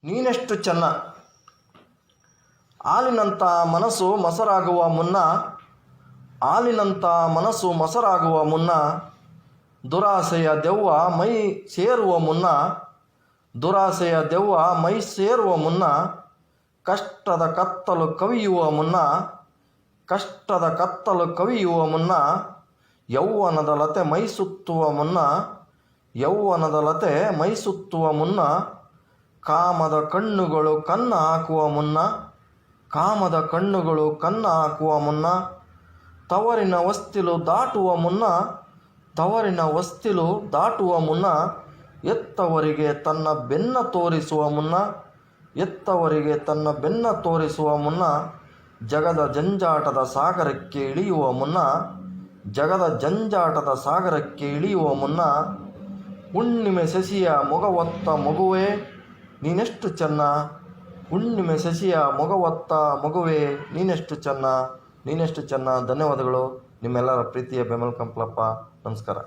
ನೀನೆಷ್ಟು ಚೆನ್ನ. ಹಾಲಿನಂಥ ಮನಸ್ಸು ಮೊಸರಾಗುವ ಮುನ್ನ, ಹಾಲಿನಂಥ ಮನಸ್ಸು ಮೊಸರಾಗುವ ಮುನ್ನ, ದುರಾಸೆಯ ದೆವ್ವ ಮೈ ಸೇರುವ ಮುನ್ನ, ದುರಾಸೆಯ ದೆವ್ವ ಮೈ ಸೇರುವ ಮುನ್ನ, ಕಷ್ಟದ ಕತ್ತಲು ಕವಿಯುವ ಮುನ್ನ, ಕಷ್ಟದ ಕತ್ತಲು ಕವಿಯುವ ಮುನ್ನ, ಯೌವನದ ಲತೆ ಮೈ ಸುತ್ತುವ ಮುನ್ನ, ಯೌವನದ ಲತೆ ಮೈ ಸುತ್ತುವ ಮುನ್ನ, ಕಾಮದ ಕಣ್ಣುಗಳು ಕನ್ನ ಹಾಕುವ ಮುನ್ನ, ಕಾಮದ ಕಣ್ಣುಗಳು ಕನ್ನ ಹಾಕುವ ಮುನ್ನ, ತವರಿನ ಹೊಸ್ತಿಲು ದಾಟುವ ಮುನ್ನ, ತವರಿನ ಹೊಸ್ತಿಲು ದಾಟುವ ಮುನ್ನ, ಎತ್ತವರಿಗೆ ತನ್ನ ಬೆನ್ನ ತೋರಿಸುವ ಮುನ್ನ, ಎತ್ತವರಿಗೆ ತನ್ನ ಬೆನ್ನ ತೋರಿಸುವ ಮುನ್ನ, ಜಗದ ಜಂಜಾಟದ ಸಾಗರಕ್ಕೆ ಇಳಿಯುವ ಮುನ್ನ, ಜಗದ ಜಂಜಾಟದ ಸಾಗರಕ್ಕೆ ಇಳಿಯುವ ಮುನ್ನ, ಹುಣ್ಣಿಮೆ ಸಸಿಯ ಮೊಗವೊತ್ತ ಮಗುವೇ ನೀನೆಷ್ಟು ಚೆನ್ನ, ಹುಣ್ಣಿಮೆ ಸಸಿಯ ಮೊಗವೊತ್ತ ಮಗುವೇ ನೀನೆಷ್ಟು ಚೆನ್ನ, ನೀನೆಷ್ಟು ಚೆನ್ನ. ಧನ್ಯವಾದಗಳು. ನಿಮ್ಮೆಲ್ಲರ ಪ್ರೀತಿಯ ಬೆಮಲ್ ಕಂಪ್ಲಪ್ಪ. ನಮಸ್ಕಾರ.